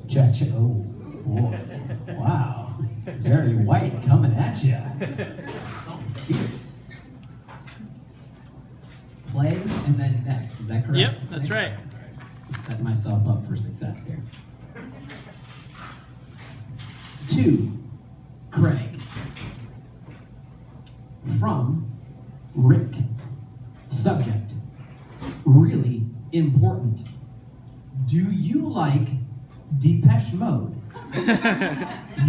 Check. Oh, boy. Wow. Very white coming at you. Fierce. Play and then next. Is that correct? Yep, that's right. Setting myself up for success here. 2, Craig. From Rick. Subject. Really important. Do you like Depeche Mode?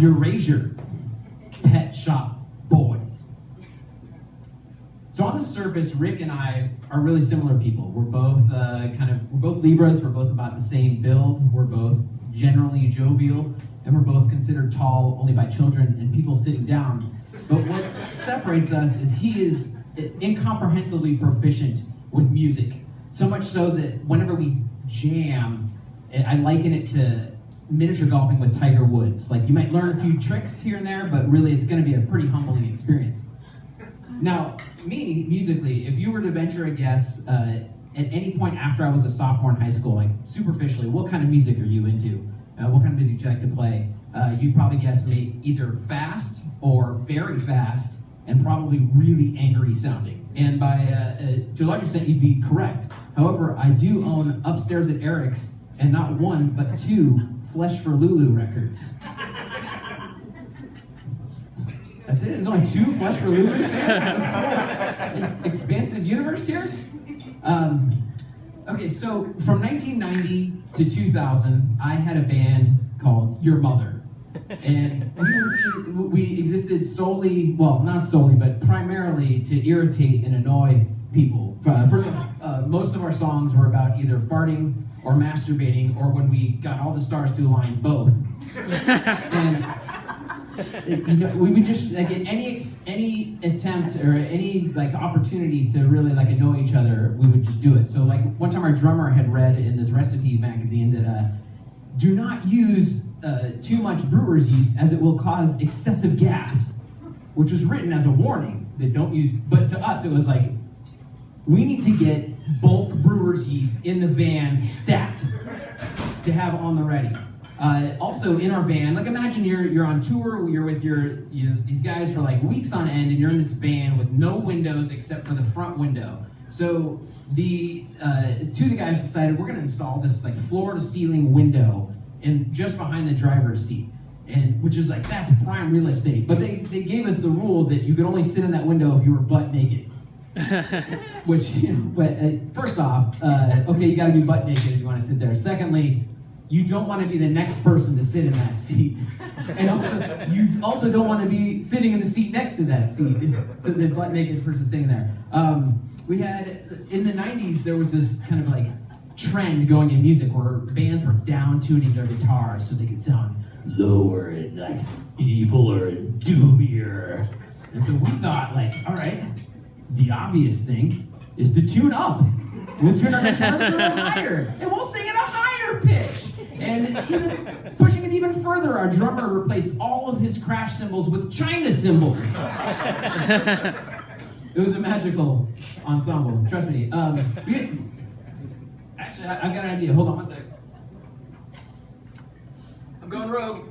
Erasure. Pet Shop Boys. So on the surface, Rick and I are really similar people. We're both we're both Libras. We're both about the same build. We're both generally jovial, and we're both considered tall only by children and people sitting down. But what separates us is he is incomprehensibly proficient with music. So much so that whenever we jam, I liken it to miniature golfing with Tiger Woods. Like, you might learn a few tricks here and there, but really it's going to be a pretty humbling experience. Now, me, musically, if you were to venture a guess at any point after I was a sophomore in high school, like superficially, what kind of music are you into? What kind of music do you like to play? You'd probably guess me either fast or very fast and probably really angry sounding. And to a large extent, you'd be correct. However, I do own upstairs at Eric's, and not 1, but 2 Flesh for Lulu records. That's it? There's only 2 Flesh for Lulu fans? Expansive universe here? Okay, so from 1990 to 2000, I had a band called Your Mother. And we existed solely, well, not solely, but primarily to irritate and annoy people. First of all, most of our songs were about either farting or masturbating, or when we got all the stars to align, both. And we would just, like, in any attempt or any opportunity to really annoy each other, we would just do it. So one time our drummer had read in this recipe magazine that do not use too much brewer's yeast as it will cause excessive gas, which was written as a warning that don't use, but to us it was like, we need to get bulk brewer's yeast in the van stacked to have on the ready. Also in our van, imagine you're on tour, you're with these guys for weeks on end, and you're in this van with no windows except for the front window. So the 2 of the guys decided we're going to install this floor to ceiling window just behind the driver's seat, and which is that's prime real estate. But they gave us the rule that you could only sit in that window if you were butt naked. Which, but first off, okay, you got to be butt naked if you want to sit there. Secondly, you don't want to be the next person to sit in that seat. And also, you also don't want to be sitting in the seat next to that seat, to the butt naked person sitting there. We had, in the 90s, there was this kind of trend going in music where bands were down tuning their guitars so they could sound lower and eviler and doomier. And so we thought, all right, the obvious thing is to tune up. We'll tune our guitars a little higher, and we'll sing at a higher pitch. And even pushing it even further, our drummer replaced all of his crash cymbals with China cymbals. It was a magical ensemble, trust me. Actually, I've got an idea. Hold on one sec. I'm going rogue.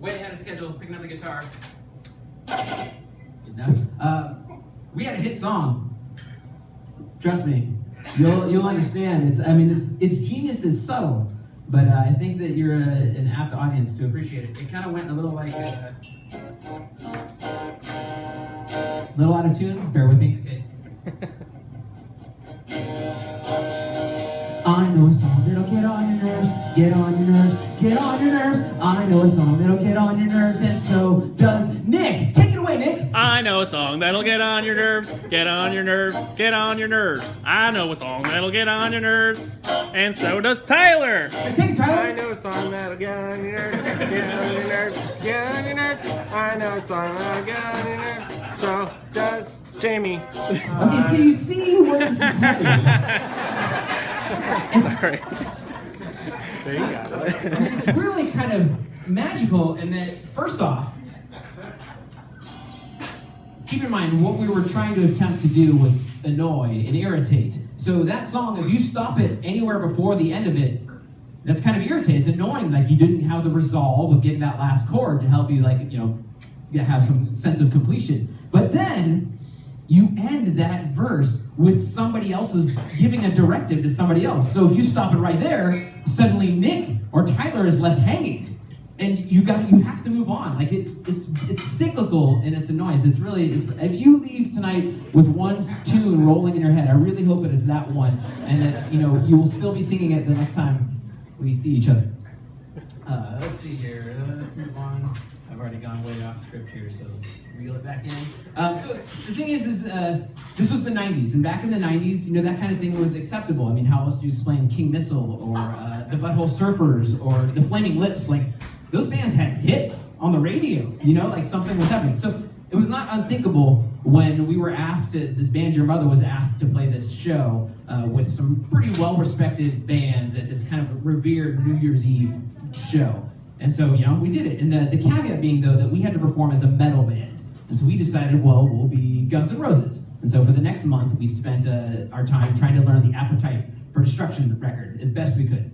Way ahead of schedule, picking up the guitar. We had a hit song. Trust me, you'll understand. Its genius is subtle, but I think that you're an apt audience to appreciate it. It kind of went a little little out of tune. Bear with me. Okay. I know a song that'll get on your nerves, get on your nerves, get on your nerves. I know a song that'll get on your nerves, and so does Nick. Take it away, Nick. I know a song that'll get on your nerves, get on your nerves, get on your nerves. I know a song that'll get on your nerves, and so does Tyler. Take it, Tyler. I know a song that'll get on your nerves, get on your nerves, get on your nerves. I know a song that'll get on your nerves, so does Jamie. Okay, so you see where this is headed. Sorry. There you go. It's really kind of magical in that, first off, keep in mind what we were trying to attempt to do was annoy and irritate. So that song, if you stop it anywhere before the end of it, that's kind of irritating. It's annoying, like you didn't have the resolve of getting that last chord to help you, like, have some sense of completion. But then you end that verse with somebody else's giving a directive to somebody else. So if you stop it right there, suddenly Nick or Tyler is left hanging, and you have to move on. Like it's cyclical in its annoyance. It's if you leave tonight with one tune rolling in your head, I really hope that it's that one, and that you will still be singing it the next time we see each other. Let's see here. Let's move on. I've already gone way off script here, so let's reel it back in. So the thing is this was the 90s, and back in the 90s, that kind of thing was acceptable. I mean, how else do you explain King Missile or the Butthole Surfers or the Flaming Lips? Like, those bands had hits on the radio, like something was happening. So it was not unthinkable when we were asked this band, Your Mother, was asked to play this show with some pretty well-respected bands at this kind of revered New Year's Eve show. And so, we did it. And the caveat being, though, that we had to perform as a metal band. And so we decided, well, we'll be Guns N' Roses. And so for the next month, we spent our time trying to learn the Appetite for Destruction record as best we could.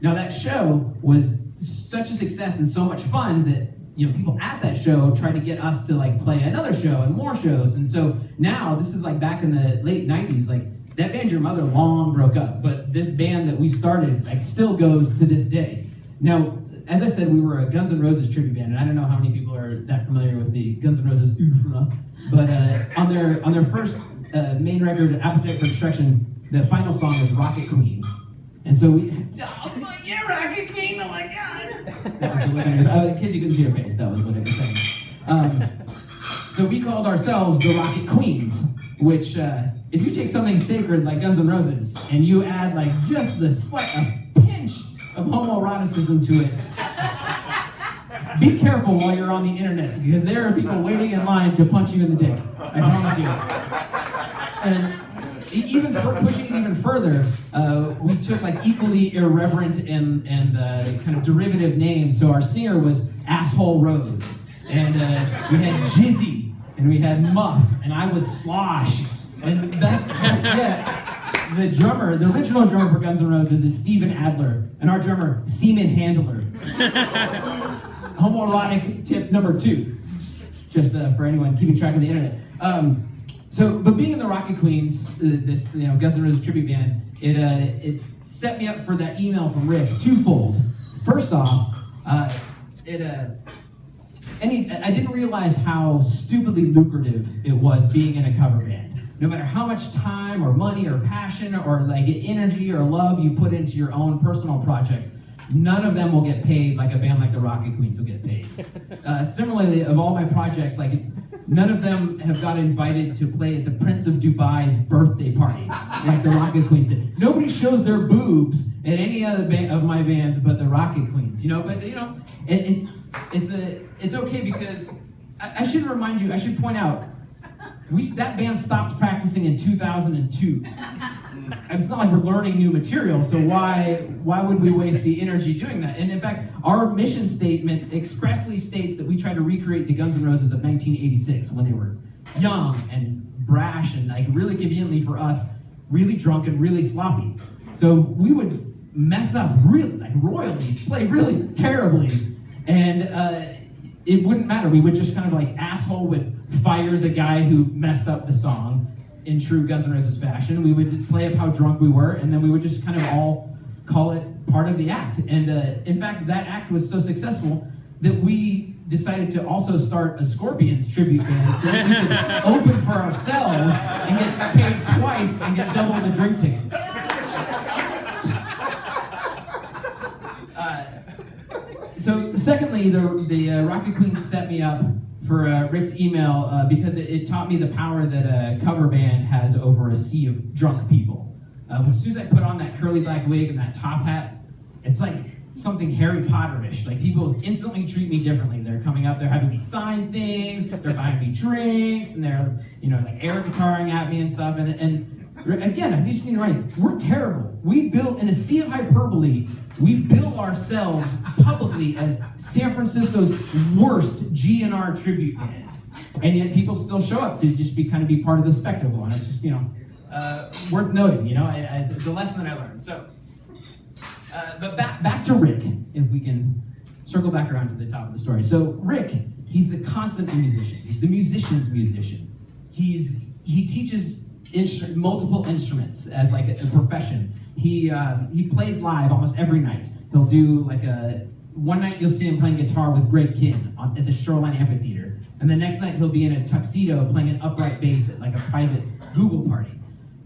Now, that show was such a success and so much fun that, people at that show tried to get us to, like, play another show and more shows. And so now, this is, like, back in the late 90s, like, that band, Your Mother, long broke up. But this band that we started, like, still goes to this day. Now, as I said, we were a Guns N' Roses tribute band, and I don't know how many people are that familiar with the Guns N' Roses oeuvre, but on their first main record, Appetite for Destruction, the final song is Rocket Queen. And so yeah, Rocket Queen, oh my God! That was the look in case you couldn't see her face, that was what it was saying. So we called ourselves the Rocket Queens, which, if you take something sacred like Guns N' Roses, and you add like just a pinch of homoeroticism to it, be careful while you're on the internet, because there are people waiting in line to punch you in the dick. I promise you. And pushing it even further, we took like equally irreverent and kind of derivative names. So our singer was Asshole Rose, and we had Jizzy, and we had Muff, and I was Slosh, and best yet, the original drummer for Guns N' Roses is Steven Adler, and our drummer, Seaman Handler. Homoerotic tip number 2, just for anyone keeping track of the internet. But being in the Rocket Queens, this Guns N' Roses tribute band, it set me up for that email from Rick twofold. First off, I didn't realize how stupidly lucrative it was being in a cover band. No matter how much time or money or passion or like energy or love you put into your own personal projects, none of them will get paid like a band like the Rocket Queens will get paid. Similarly, of all my projects, like none of them have got invited to play at the Prince of Dubai's birthday party like the Rocket Queens did. Nobody shows their boobs at any other of my bands but the Rocket Queens, But it's okay, because I should point out, that band stopped practicing in 2002. It's not like we're learning new material, so why would we waste the energy doing that? And in fact, our mission statement expressly states that we try to recreate the Guns N' Roses of 1986 when they were young and brash and like really conveniently for us, really drunk and really sloppy. So we would mess up really, like royally, play really terribly, and it wouldn't matter. We would just kind of like asshole would fire the guy who messed up the song in true Guns N' Roses fashion. We would play up how drunk we were, and then we would just kind of all call it part of the act. And in fact, that act was so successful that we decided to also start a Scorpions tribute band so that we could open for ourselves and get paid twice and get double the drink tickets. So secondly, the Rocket Queens set me up for Rick's email because it taught me the power that a cover band has over a sea of drunk people. As soon as I put on that curly black wig and that top hat, it's like something Harry Potter-ish. Like, people instantly treat me differently. They're coming up, they're having me sign things, they're buying me drinks, and they're, like air guitaring at me and stuff. And again, I just need to write, we're terrible. We built, in a sea of hyperbole, we bill ourselves publicly as San Francisco's worst GNR tribute band. And yet people still show up to just be part of the spectacle. And it's just, worth noting, it's a lesson that I learned. So, But back to Rick, if we can circle back around to the top of the story. So Rick, he's the consummate musician. He's the musician's musician. He teaches multiple instruments as like a profession. He plays live almost every night. He'll do like one night you'll see him playing guitar with Greg Kinn at the Shoreline Amphitheater, and the next night he'll be in a tuxedo playing an upright bass at like a private Google party.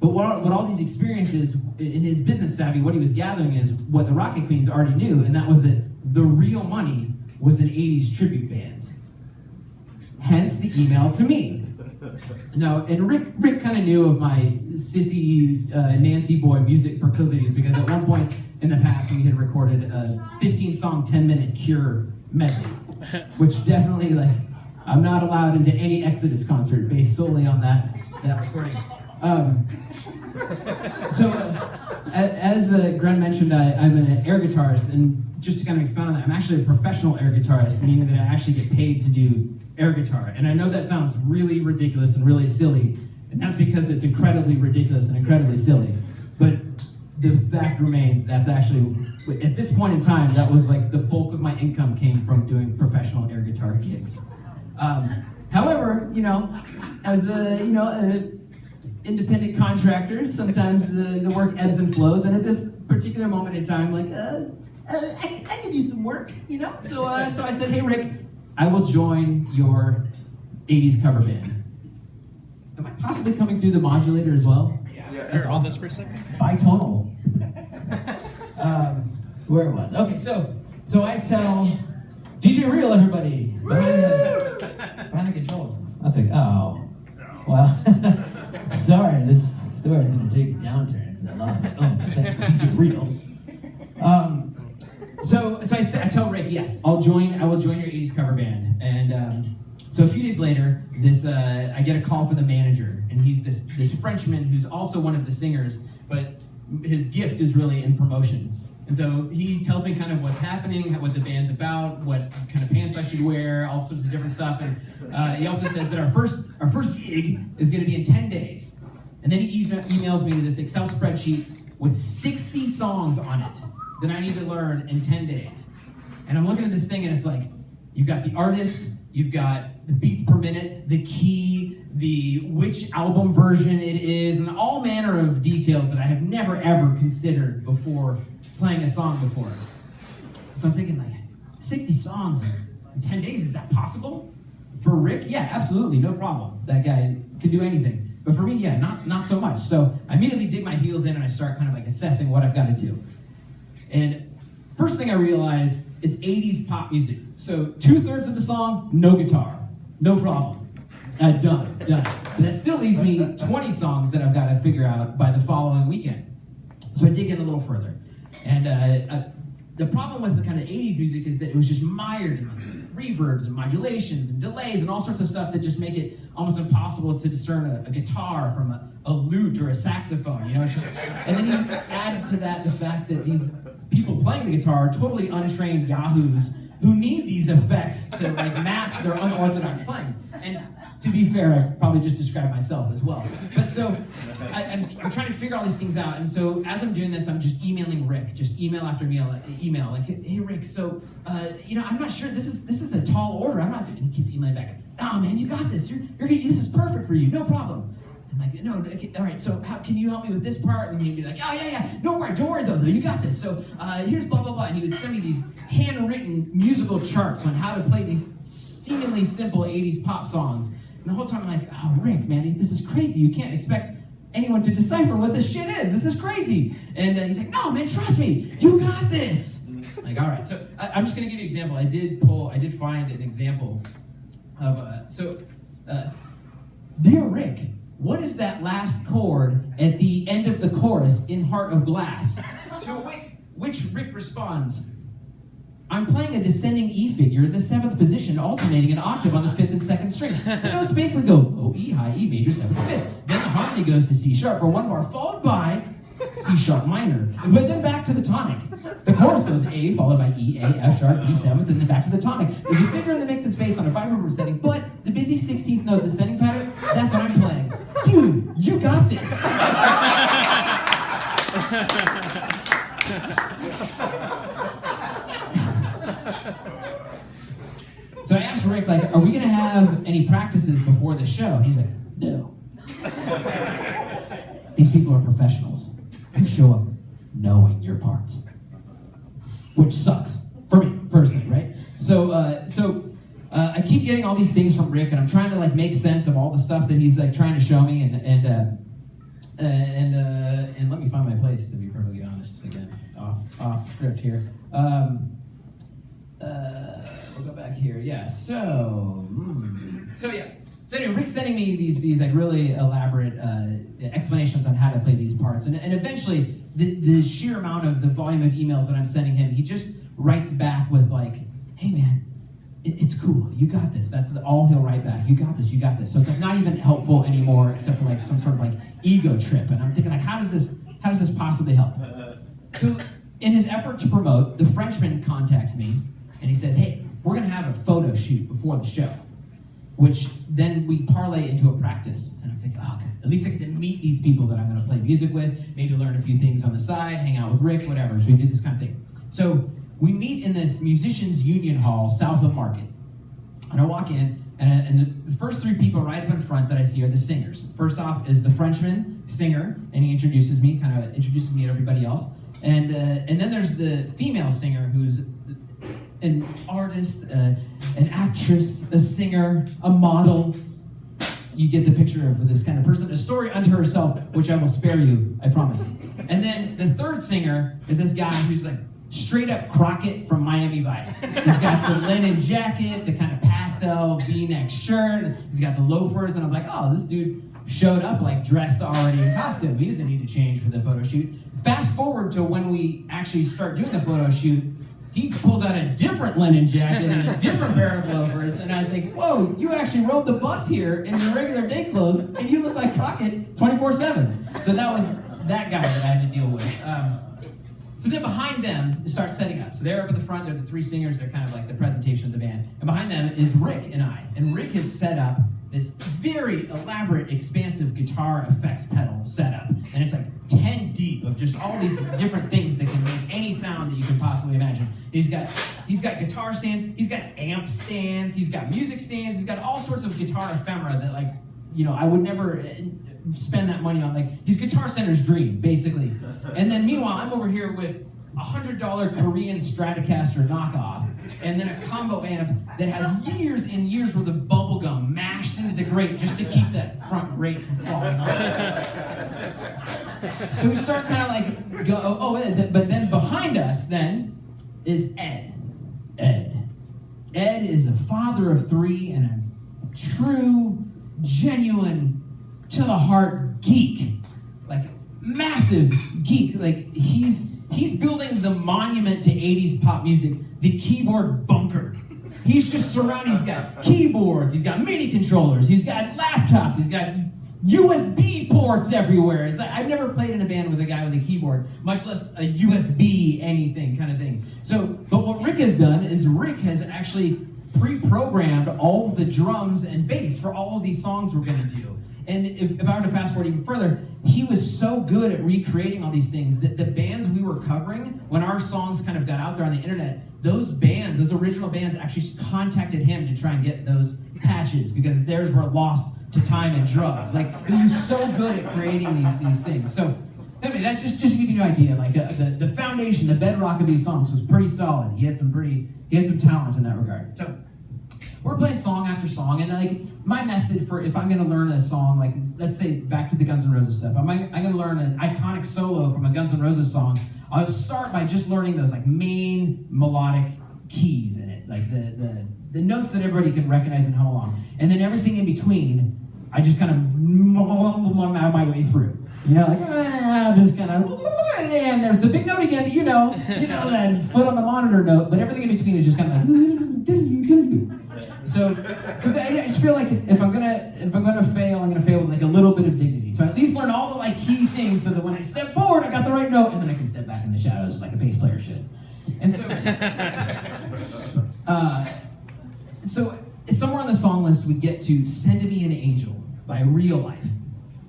But what all these experiences in his business savvy, what he was gathering is what the Rocket Queens already knew, and that was that the real money was in 80s tribute bands. Hence the email to me. No, and Rick kind of knew of my sissy Nancy boy music proclivities, because at one point in the past we had recorded a 15-song, 10-minute Cure medley, which definitely, like, I'm not allowed into any Exodus concert based solely on that recording. As Gren mentioned, I'm an air guitarist, and just to kind of expound on that, I'm actually a professional air guitarist, meaning that I actually get paid to do air guitar. And I know that sounds really ridiculous and really silly, and that's because it's incredibly ridiculous and incredibly silly. But the fact remains, that's actually, at this point in time, that was like the bulk of my income came from doing professional air guitar gigs. However, as an independent contractor, sometimes the work ebbs and flows, and at this particular moment in time, like, I could use some work, So I said, hey, Rick, I will join your 80s cover band. Am I possibly coming through the modulator as well? Yeah. That's awesome. This for a second. Bitonal. Where it was. Okay, so I tell DJ Real, everybody, behind the controls. That's like, oh, well, sorry, this story's gonna take a downturn because I lost my own. That's DJ Real. So I tell Rick, yes, I will join your 80s cover band. And so a few days later, I get a call from the manager, and he's this Frenchman who's also one of the singers, but his gift is really in promotion. And so he tells me kind of what's happening, what the band's about, what kind of pants I should wear, all sorts of different stuff. And he also says that our first gig is going to be in 10 days. And then he emails me this Excel spreadsheet with 60 songs on it that I need to learn in 10 days. And I'm looking at this thing, and it's like, you've got the artist, you've got the beats per minute, the key, which album version it is, and all manner of details that I have never ever considered before playing a song before. So I'm thinking, like, 60 songs in 10 days, is that possible? For Rick, yeah, absolutely, no problem. That guy can do anything. But for me, yeah, not so much. So I immediately dig my heels in, and I start kind of like assessing what I've got to do. And first thing I realize, it's 80s pop music. So 2/3 of the song, no guitar, no problem. Done. But that still leaves me 20 songs that I've got to figure out by the following weekend. So I dig in a little further. And the problem with the kind of 80s music is that it was just mired in reverbs and modulations and delays and all sorts of stuff that just make it almost impossible to discern a guitar from a lute or a saxophone. It's just, and then you add to that the fact that these people playing the guitar are totally untrained yahoos who need these effects to like mask their unorthodox playing. And to be fair, I probably just described myself as well. But so I'm trying to figure all these things out. And so as I'm doing this, I'm just emailing Rick, just email after email, like, hey Rick, so I'm not sure. This is a tall order. I'm not. And he keeps emailing back. Oh man, you got this. This is perfect for you. No problem. I'm like, no, okay, all right, so how can you help me with this part? And he'd be like, oh, yeah, don't worry though, you got this. So here's blah, blah, blah. And he would send me these handwritten musical charts on how to play these seemingly simple 80s pop songs. And the whole time I'm like, oh, Rick, man, this is crazy. You can't expect anyone to decipher what this shit is. This is crazy. And he's like, no, man, trust me, you got this. Like, all right, so I'm just gonna give you an example. I did find an example of, dear Rick, what is that last chord at the end of the chorus in Heart of Glass? To which Rick responds, I'm playing a descending E figure in the 7th position, alternating an octave on the 5th and 2nd strings. The notes basically go low E, high E, major 7th, 5th. Then the harmony goes to C sharp for one bar, followed by C sharp minor, but then back to the tonic. The chorus goes A, followed by E, A, F sharp, B 7th, and then back to the tonic. There's a figure in the mix that's based on a 5-reverb setting, but the busy 16th note, the descending pattern, that's what I'm playing. Dude, you got this. So I asked Rick, like, are we gonna have any practices before the show? And he's like, no. These people are professionals who show up knowing your parts, which sucks for me personally, right? So I keep getting all these things from Rick, and I'm trying to like make sense of all the stuff that he's like trying to show me, and let me find my place, to be perfectly honest. Again, off script here. We'll go back here. Yeah. So yeah. So anyway, Rick's sending me these like really elaborate explanations on how to play these parts, and eventually the sheer amount of the volume of emails that I'm sending him, he just writes back with like, "Hey man, it's cool. You got this." That's all he'll write back. "You got this. You got this." So it's like not even helpful anymore, except for like some sort of like ego trip. And I'm thinking like, how does this possibly help? So in his effort to promote, the Frenchman contacts me and he says, "Hey, we're gonna have a photo shoot before the show," which then we parlay into a practice. And I'm thinking, oh, okay, at least I get to meet these people that I'm gonna play music with, maybe learn a few things on the side, hang out with Rick, whatever. So we did this kind of thing. So we meet in this musicians union hall south of Market. And I walk in, and the first three people right up in front that I see are the singers. First off is the Frenchman singer, and he introduces me, kind of introduces me to everybody else. And then there's the female singer who's an artist, an actress, a singer, a model. You get the picture of this kind of person, a story unto herself, which I will spare you, I promise. And then the third singer is this guy who's like straight up Crockett from Miami Vice. He's got the linen jacket, the kind of pastel V-neck shirt, he's got the loafers, and I'm like, oh, this dude showed up like dressed already in costume. He doesn't need to change for the photo shoot. Fast forward to when we actually start doing the photo shoot, he pulls out a different linen jacket and a different pair of loafers, and I think, whoa, you actually rode the bus here in your regular day clothes, and you look like Crockett 24/7. So that was that guy that I had to deal with. So then behind them, it starts setting up. So they're up at the front, they're the three singers, they're kind of like the presentation of the band. And behind them is Rick and I. And Rick has set up this very elaborate, expansive guitar effects pedal setup. And it's like 10 deep of just all these different things that can make any sound that you can possibly imagine. He's got guitar stands, he's got amp stands, he's got music stands, he's got all sorts of guitar ephemera that like, you know, I would never spend that money on. Like, he's Guitar Center's dream, basically. And then meanwhile, I'm over here with $100 Korean Stratocaster knockoff, and then a combo amp that has years and years worth of bubble gum mashed into the grate just to keep that front grate from falling off. So we start kind of like, but then behind us then is Ed. Ed is a father of three and a true, genuine, to the heart geek, like massive geek. Like he's building the monument to 80s pop music, the keyboard bunker. He's just surrounded. He's got keyboards, he's got MIDI controllers, he's got laptops, he's got USB ports everywhere. It's like, I've never played in a band with a guy with a keyboard, much less a USB anything kind of thing. So, but what Rick has done is Rick has actually pre-programmed all of the drums and bass for all of these songs we're going to do. And if I were to fast forward even further, he was so good at recreating all these things that the bands we were covering, when our songs kind of got out there on the internet, those original bands actually contacted him to try and get those patches because theirs were lost to time and drugs. Like, he was so good at creating these things. So, anyway, that's just to give you an idea. Like, the foundation, the bedrock of these songs was pretty solid. He had some talent in that regard. So, we're playing song after song, and like my method for if I'm going to learn a song, like let's say back to the Guns N' Roses stuff, I'm going to learn an iconic solo from a Guns N' Roses song. I'll start by just learning those like main melodic keys in it, like the notes that everybody can recognize and hum along, and then everything in between, I just kind of my way through. You know, like I'll just kind of, and there's the big note again that you know that foot on the monitor note, but everything in between is just kind of like. So, because I just feel like if I'm gonna fail, I'm gonna fail with like a little bit of dignity. So I at least learn all the like key things so that when I step forward, I got the right note, and then I can step back in the shadows like a bass player should. And so somewhere on the song list, we get to "Send Me an Angel" by Real Life,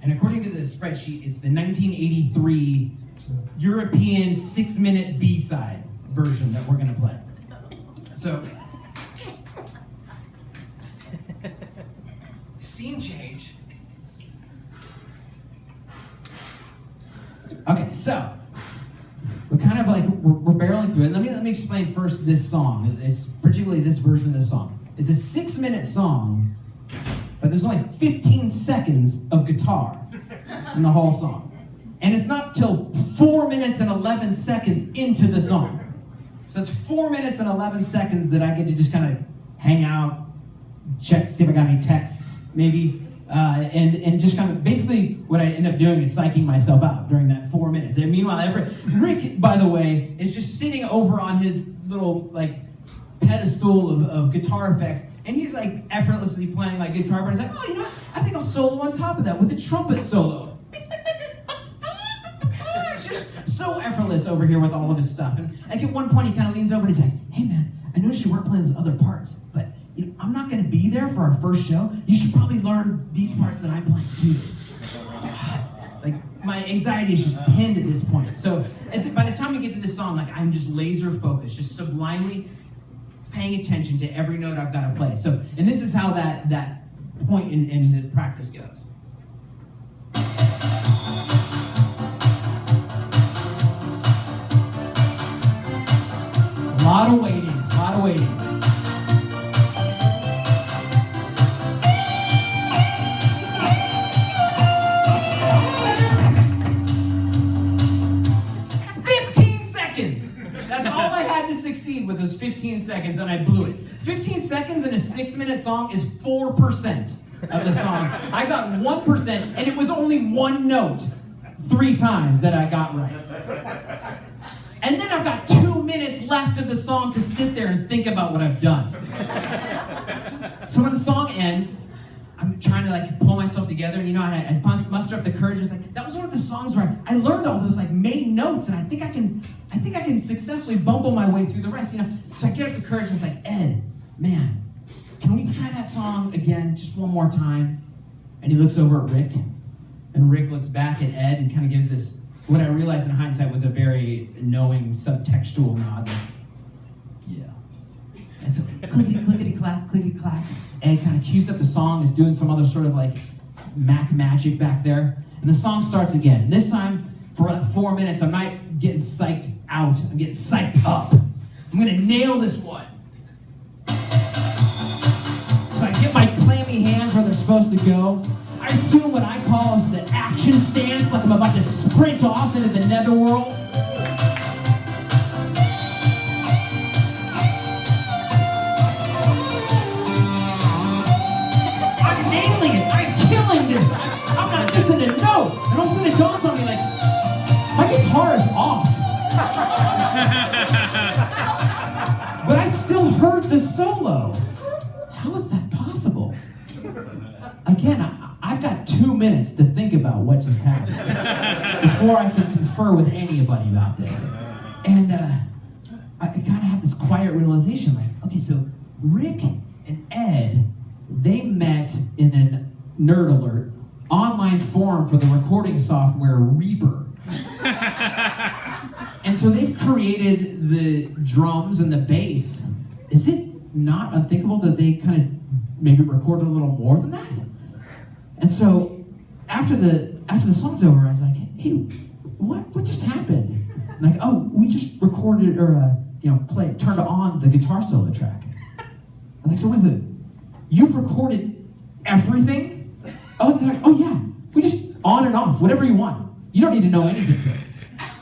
and according to the spreadsheet, it's the 1983 European 6-minute B-side. version that we're gonna play. So, scene change. Okay, so we're kind of like we're barreling through it. Let me explain first this song. It's particularly this version of this song. It's a 6-minute song, but there's only 15 seconds of guitar in the whole song. And it's not till 4 minutes and 11 seconds into the song. So it's 4 minutes and 11 seconds that I get to just kind of hang out, check, see if I got any texts, maybe, and just kind of, basically what I end up doing is psyching myself out during that 4 minutes. And meanwhile, Rick, by the way, is just sitting over on his little, like, pedestal of guitar effects, and he's like effortlessly playing like guitar, but he's like, oh, you know what? I think I'll solo on top of that with a trumpet solo. It's just so effortless over here with all of his stuff. And like at one point he kind of leans over and he's like, hey man, I noticed you weren't playing those other parts, but you know, I'm not going to be there for our first show. You should probably learn these parts that I'm playing too. Like my anxiety is just pinned at this point. So by the time we get to this song, like I'm just laser focused, just sublimely paying attention to every note I've got to play. So, and this is how that point in the practice goes. A lot of waiting, a lot of waiting. With those 15 seconds, and I blew it. 15 seconds in a 6-minute song is 4% of the song. I got 1%, and it was only one note 3 times that I got right. And then I've got 2 minutes left of the song to sit there and think about what I've done. So when the song ends, I'm trying to like pull myself together, and you know, I muster up the courage. It's like that was one of the songs where I learned all those like main notes, and I think I can successfully bumble my way through the rest. You know, so I get up the courage, and it's like, Ed, man, can we try that song again, just one more time? And he looks over at Rick, and Rick looks back at Ed and kind of gives this what I realized in hindsight was a very knowing subtextual nod. Like, yeah. And so clickety-clack, clickety-clack. Ed kind of cues up the song, is doing some other sort of like Mac magic back there. And the song starts again. And this time, for 4 minutes, I'm not getting psyched out. I'm getting psyched up. I'm gonna nail this one. So I get my clammy hands where they're supposed to go. I assume what I call is the action stance, like I'm about to sprint off into the netherworld. I'm not missing a note. And all of a sudden it dawns on me like, my guitar is off. But I still heard the solo. How is that possible? Again, I've got 2 minutes to think about what just happened before I can confer with anybody about this. And I kind of have this quiet realization like, okay, so Rick and Ed, they met in an nerd alert online forum for the recording software Reaper. And so they've created the drums and the bass. Is it not unthinkable that they kind of maybe recorded a little more than that? And so after the song's over, I was like, hey, what just happened? I'm like, oh, we just recorded or turned on the guitar solo track. I'm like, so wait, you've recorded everything? Oh, they're like, oh yeah, we just on and off, whatever you want. You don't need to know anything.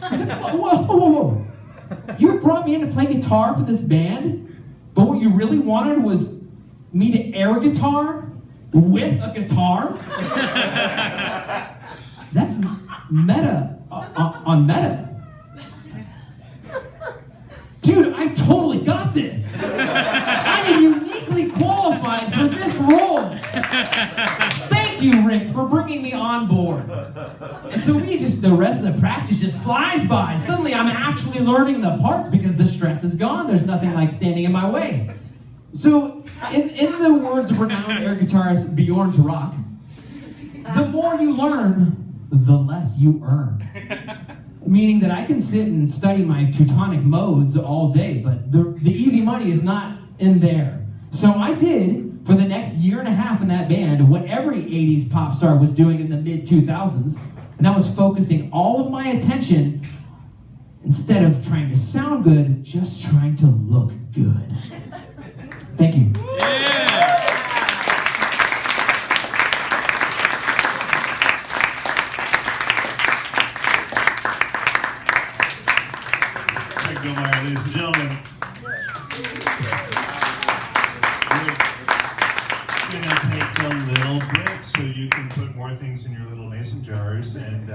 I said, whoa. You brought me in to play guitar for this band, but what you really wanted was me to air guitar with a guitar? That's meta on meta. Dude, I totally got this. I am uniquely qualified for this role. Thank you, Rick, for bringing me on board. And so the rest of the practice just flies by. Suddenly I'm actually learning the parts because the stress is gone. There's nothing like standing in my way. So in the words of renowned air guitarist Bjorn Turoque, the more you learn, the less you earn. meaning that I can sit and study my Teutonic modes all day, but the easy money is not in there. So I did, for the next year and a half in that band, what every 80s pop star was doing in the mid-2000s, and that was focusing all of my attention, instead of trying to sound good, just trying to look good. Thank you. Yeah. Billmeier, ladies and gentlemen. We're going to take a little break so you can put more things in your little mason jars and